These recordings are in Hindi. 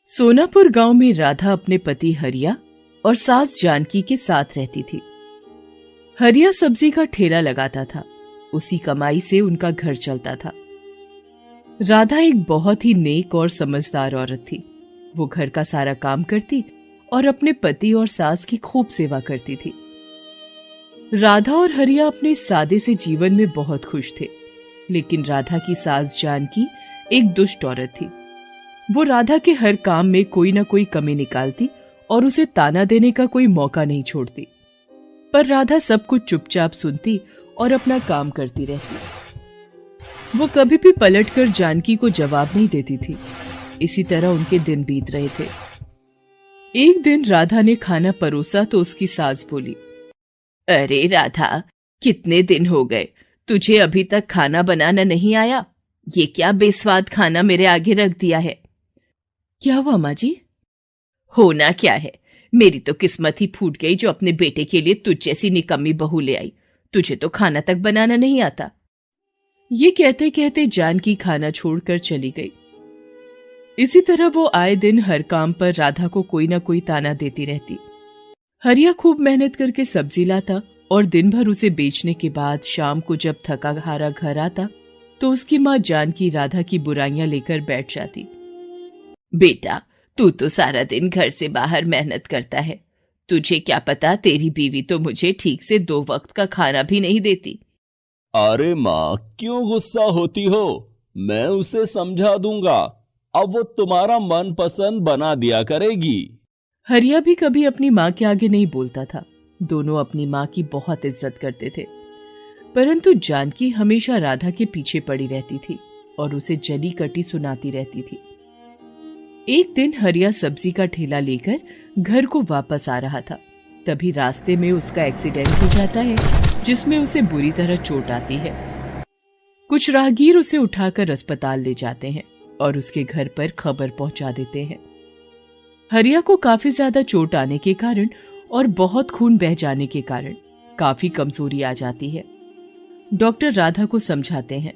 सोनापुर गांव में राधा अपने पति हरिया और सास जानकी के साथ रहती थी। हरिया सब्जी का ठेला लगाता था, उसी कमाई से उनका घर चलता था। राधा एक बहुत ही नेक और समझदार औरत थी। वो घर का सारा काम करती और अपने पति और सास की खूब सेवा करती थी। राधा और हरिया अपने सादे से जीवन में बहुत खुश थे, लेकिन राधा की सास जानकी एक दुष्ट औरत थी। वो राधा के हर काम में कोई ना कोई कमी निकालती और उसे ताना देने का कोई मौका नहीं छोड़ती। पर राधा सब कुछ चुपचाप सुनती और अपना काम करती रहती। वो कभी भी पलटकर जानकी को जवाब नहीं देती थी। इसी तरह उनके दिन बीत रहे थे। एक दिन राधा ने खाना परोसा तो उसकी सास बोली, अरे राधा, कितने दिन हो गए, तुझे अभी तक खाना बनाना नहीं आया? ये क्या बेस्वाद खाना मेरे आगे रख दिया है? क्या हुआ माँ जी? होना क्या है, मेरी तो किस्मत ही फूट गई जो अपने बेटे के लिए तुझ जैसी निकम्मी बहू ले आई। तुझे तो खाना तक बनाना नहीं आता। ये कहते कहते जानकी खाना छोड़कर चली गई। इसी तरह वो आए दिन हर काम पर राधा को कोई ना कोई ताना देती रहती। हरिया खूब मेहनत करके सब्जी लाता और दिन भर उसे बेचने के बाद शाम को जब थका हारा घर आता तो उसकी माँ जानकी राधा की बुराइयां लेकर बैठ जाती। बेटा, तू तो सारा दिन घर से बाहर मेहनत करता है। तुझे क्या पता, तेरी बीवी तो मुझे ठीक से 2 वक्त का खाना भी नहीं देती। अरे माँ, क्यों गुस्सा होती हो? मैं उसे समझा दूंगा। अब वो तुम्हारा मनपसंद बना दिया करेगी। हरिया भी कभी अपनी माँ के आगे नहीं बोलता था। दोनों अपनी माँ की बहुत इज्जत करते थे, परंतु जानकी हमेशा राधा के पीछे पड़ी रहती थी और उसे जली कटी सुनाती रहती थी। एक दिन हरिया सब्जी का ठेला लेकर घर को वापस आ रहा था। तभी रास्ते में उसका एक्सीडेंट हो जाता है, जिसमें उसे बुरी तरह चोट आती है। कुछ राहगीर उसे उठाकर अस्पताल ले जाते हैं और उसके घर पर खबर पहुंचा देते हैं। हरिया को काफी ज्यादा चोट आने के कारण और बहुत खून बह जाने के कारण काफी कमजोरी आ जाती है। डॉक्टर राधा को समझाते हैं,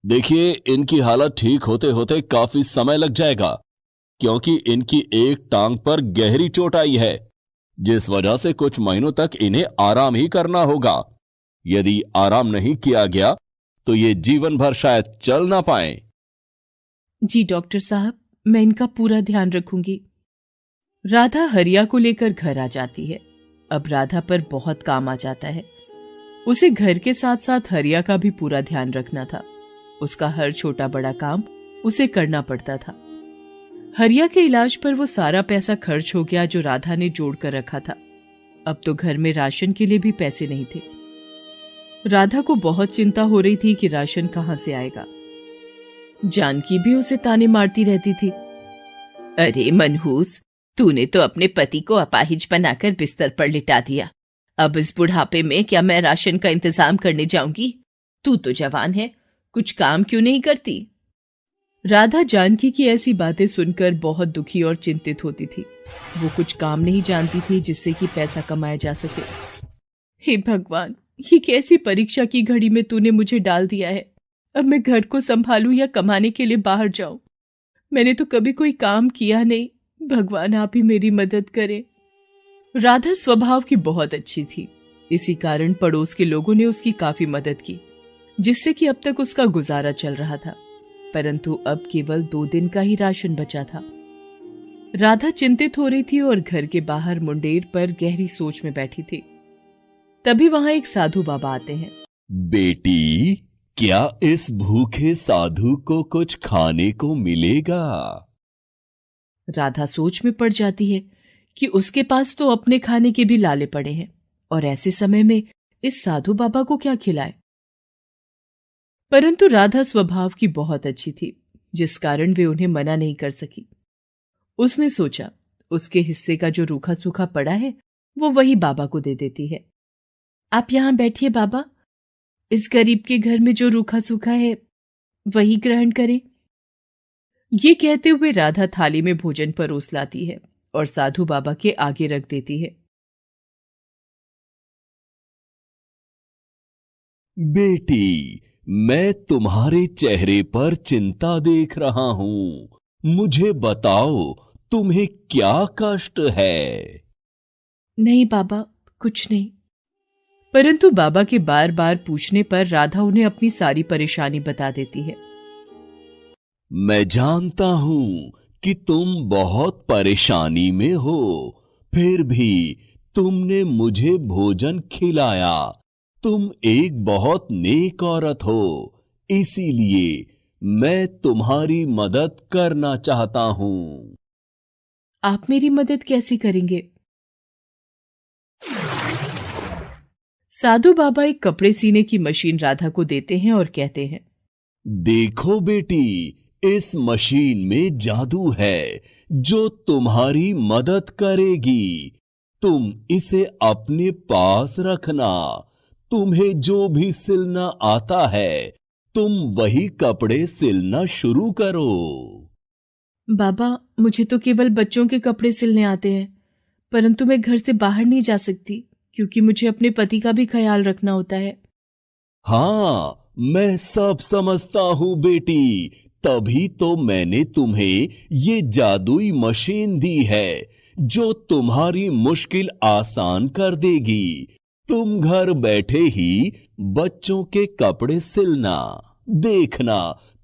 देखिए, इनकी हालत ठीक होते होते काफी समय लग जाएगा, क्योंकि इनकी एक टांग पर गहरी चोट आई है, जिस वजह से कुछ महीनों तक इन्हें आराम ही करना होगा। यदि आराम नहीं किया गया तो ये जीवन भर शायद चल ना पाए। जी डॉक्टर साहब, मैं इनका पूरा ध्यान रखूंगी। राधा हरिया को लेकर घर आ जाती है। अब राधा पर बहुत काम आ जाता है। उसे घर के साथ साथ हरिया का भी पूरा ध्यान रखना था। उसका हर छोटा बड़ा काम उसे करना पड़ता था। हरिया के इलाज पर वो सारा पैसा खर्च हो गया जो राधा ने जोड़ कर रखा था। अब तो घर में राशन के लिए भी पैसे नहीं थे। राधा को बहुत चिंता हो रही थी कि राशन कहां से आएगा। जानकी भी उसे ताने मारती रहती थी। अरे मनहूस, तूने तो अपने पति को अपाहिज बनाकर बिस्तर पर लिटा दिया। अब इस बुढ़ापे में क्या मैं राशन का इंतजाम करने जाऊंगी? तू तो जवान है, कुछ काम क्यों नहीं करती? राधा जानकी की ऐसी बातें सुनकर बहुत दुखी और चिंतित होती थी। वो कुछ काम नहीं जानती थी जिससे कि पैसा कमाया जा सके। हे भगवान, ये कैसी परीक्षा की घड़ी में तूने मुझे डाल दिया है। अब मैं घर को संभालूं या कमाने के लिए बाहर जाऊं? मैंने तो कभी कोई काम किया नहीं। भगवान, आप ही मेरी मदद करें। राधा स्वभाव की बहुत अच्छी थी। इसी कारण पड़ोस के लोगों ने उसकी काफी मदद की, जिससे कि अब तक उसका गुजारा चल रहा था। परंतु अब केवल 2 दिन का ही राशन बचा था। राधा चिंतित हो रही थी और घर के बाहर मुंडेर पर गहरी सोच में बैठी थी। तभी वहां एक साधु बाबा आते हैं। बेटी, क्या इस भूखे साधु को कुछ खाने को मिलेगा? राधा सोच में पड़ जाती है कि उसके पास तो अपने खाने के भी लाले पड़े हैं और ऐसे समय में इस साधु बाबा को क्या खिलाए। परंतु राधा स्वभाव की बहुत अच्छी थी, जिस कारण वे उन्हें मना नहीं कर सकी। उसने सोचा, उसके हिस्से का जो रूखा सूखा पड़ा है वो वही बाबा को दे देती है। आप यहां बैठिए बाबा, इस गरीब के घर में जो रूखा सूखा है वही ग्रहण करें। ये कहते हुए राधा थाली में भोजन परोस लाती है और साधु बाबा के आगे रख देती है। बेटी, मैं तुम्हारे चेहरे पर चिंता देख रहा हूं। मुझे बताओ, तुम्हें क्या कष्ट है? नहीं बाबा, कुछ नहीं। परंतु बाबा के बार बार पूछने पर राधा उन्हें अपनी सारी परेशानी बता देती है। मैं जानता हूं कि तुम बहुत परेशानी में हो, फिर भी तुमने मुझे भोजन खिलाया। तुम एक बहुत नेक औरत हो, इसीलिए मैं तुम्हारी मदद करना चाहता हूं। आप मेरी मदद कैसे करेंगे? साधु बाबा एक कपड़े सीने की मशीन राधा को देते हैं और कहते हैं, देखो बेटी, इस मशीन में जादू है जो तुम्हारी मदद करेगी। तुम इसे अपने पास रखना। तुम्हें जो भी सिलना आता है, तुम वही कपड़े सिलना शुरू करो। बाबा, मुझे तो केवल बच्चों के कपड़े सिलने आते हैं, परंतु मैं घर से बाहर नहीं जा सकती क्योंकि मुझे अपने पति का भी ख्याल रखना होता है। हाँ, मैं सब समझता हूं बेटी, तभी तो मैंने तुम्हें ये जादुई मशीन दी है जो तुम्हारी मुश्किल आसान कर देगी। तुम घर बैठे ही बच्चों के कपड़े सिलना, देखना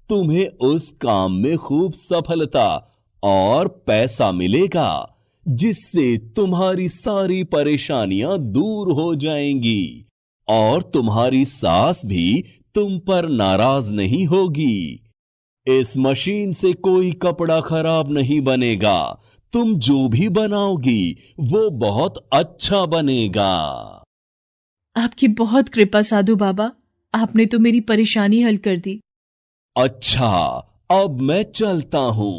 तुम्हें उस काम में खूब सफलता और पैसा मिलेगा, जिससे तुम्हारी सारी परेशानियां दूर हो जाएंगी और तुम्हारी सास भी तुम पर नाराज नहीं होगी। इस मशीन से कोई कपड़ा खराब नहीं बनेगा। तुम जो भी बनाओगी वो बहुत अच्छा बनेगा। आपकी बहुत कृपा साधु बाबा, आपने तो मेरी परेशानी हल कर दी। अच्छा, अब मैं चलता हूं।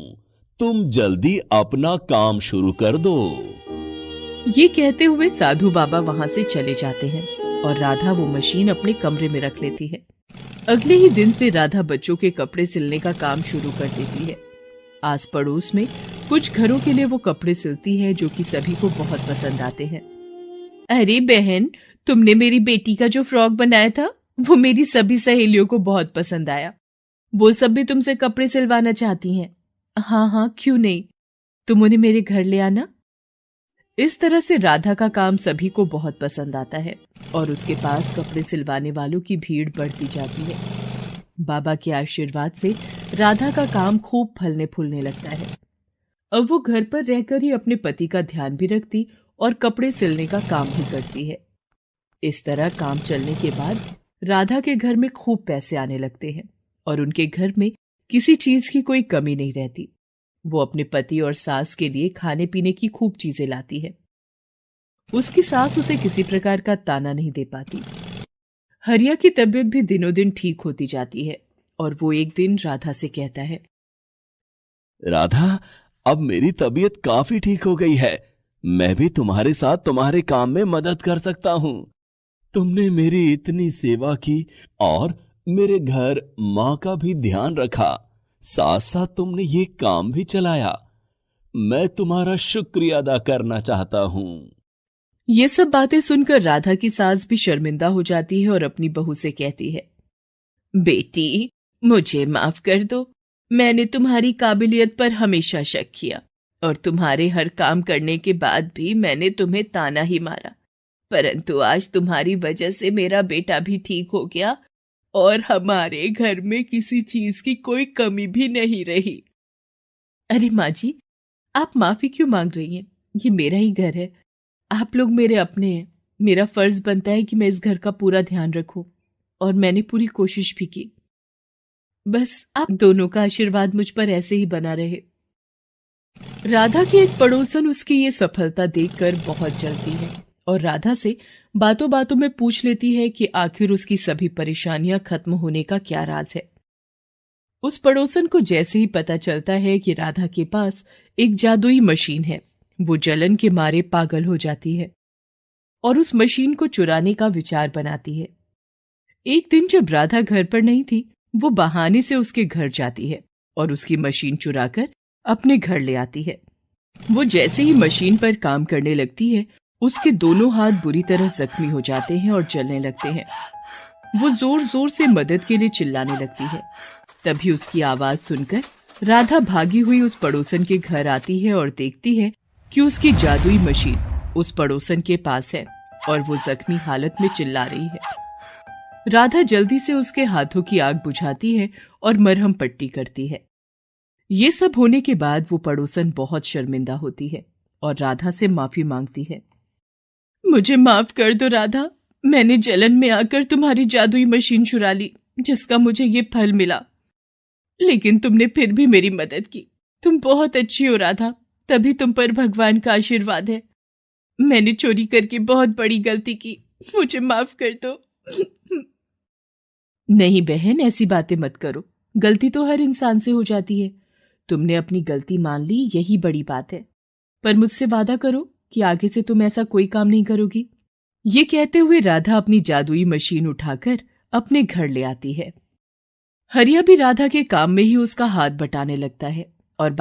तुम जल्दी अपना काम शुरू कर दो। ये कहते हुए साधु बाबा वहां से चले जाते हैं और राधा वो मशीन अपने कमरे में रख लेती है। अगले ही दिन से राधा बच्चों के कपड़े सिलने का काम शुरू कर देती है। आस पड़ोस में कुछ घरों के लिए वो कपड़े सिलती है जो कि सभी को बहुत पसंद आते हैं। अरे बहन, तुमने मेरी बेटी का जो फ्रॉक बनाया था वो मेरी सभी सहेलियों को बहुत पसंद आया। वो सब भी तुमसे कपड़े सिलवाना चाहती हैं। हाँ हाँ, क्यों नहीं, तुम उन्हें मेरे घर ले आना। इस तरह से राधा का काम सभी को बहुत पसंद आता है और उसके पास कपड़े सिलवाने वालों की भीड़ बढ़ती जाती है। बाबा के आशीर्वाद से राधा का काम खूब फलने फूलने लगता है। अब वो घर पर रहकर ही अपने पति का ध्यान भी रखती और कपड़े सिलने का काम भी करती है। इस तरह काम चलने के बाद राधा के घर में खूब पैसे आने लगते हैं और उनके घर में किसी चीज की कोई कमी नहीं रहती। वो अपने पति और सास के लिए खाने पीने की खूब चीजें लाती है। उसकी सास उसे किसी प्रकार का ताना नहीं दे पाती। हरिया की तबीयत भी दिनों दिन ठीक होती जाती है और वो एक दिन राधा से कहता है, राधा, अब मेरी तबीयत काफी ठीक हो गई है। मैं भी तुम्हारे साथ तुम्हारे काम में मदद कर सकता हूं। तुमने मेरी इतनी सेवा की और मेरे घर माँ का भी ध्यान रखा, साथ साथ तुमने ये काम भी चलाया। मैं तुम्हारा शुक्रिया अदा करना चाहता हूं। ये सब बातें सुनकर राधा की सास भी शर्मिंदा हो जाती है और अपनी बहू से कहती है, बेटी, मुझे माफ कर दो। मैंने तुम्हारी काबिलियत पर हमेशा शक किया और तुम्हारे हर काम करने के बाद भी मैंने तुम्हें ताना ही मारा, परंतु आज तुम्हारी वजह से मेरा बेटा भी ठीक हो गया और हमारे घर में किसी चीज की कोई कमी भी नहीं रही। अरे माँ जी, आप माफी क्यों मांग रही हैं? ये मेरा ही घर है, आप लोग मेरे अपने हैं। मेरा फर्ज बनता है कि मैं इस घर का पूरा ध्यान रखूं और मैंने पूरी कोशिश भी की। बस आप दोनों का आशीर्वाद मुझ पर ऐसे ही बना रहे। राधा की एक पड़ोसन उसकी ये सफलता देखकर बहुत जलती है और राधा से बातों बातों में पूछ लेती है कि आखिर उसकी सभी परेशानियां खत्म होने का क्या राज है। उस पड़ोसन को जैसे ही पता चलता है कि राधा के पास एक जादुई मशीन है, वो जलन के मारे पागल हो जाती है और उस मशीन को चुराने का विचार बनाती है। एक दिन जब राधा घर पर नहीं थी, वो बहाने से उसके घर जाती है और उसकी मशीन चुराकर अपने घर ले आती है। वो जैसे ही मशीन पर काम करने लगती है, उसके दोनों हाथ बुरी तरह जख्मी हो जाते हैं और जलने लगते हैं। वो जोर जोर से मदद के लिए चिल्लाने लगती है। तभी उसकी आवाज सुनकर राधा भागी हुई उस पड़ोसन के घर आती है और देखती है कि उसकी जादुई मशीन उस पड़ोसन के पास है और वो जख्मी हालत में चिल्ला रही है। राधा जल्दी से उसके हाथों की आग बुझाती है और मरहम पट्टी करती है। ये सब होने के बाद वो पड़ोसन बहुत शर्मिंदा होती है और राधा से माफी मांगती है। मुझे माफ कर दो राधा, मैंने जलन में आकर तुम्हारी जादुई मशीन चुरा ली, जिसका मुझे ये फल मिला। लेकिन तुमने फिर भी मेरी मदद की। तुम बहुत अच्छी हो राधा, तभी तुम पर भगवान का आशीर्वाद है। मैंने चोरी करके बहुत बड़ी गलती की, मुझे माफ कर दो। नहीं बहन, ऐसी बातें मत करो। गलती तो हर इंसान से हो जाती है। तुमने अपनी गलती मान ली, यही बड़ी बात है। पर मुझसे वादा करो कि आगे से तुम ऐसा कोई काम नहीं करोगी। ये कहते हुए राधा अपनी जादुई मशीन उठाकर अपने घर ले आती है। हरिया भी राधा के काम में ही उसका हाथ बटाने लगता है।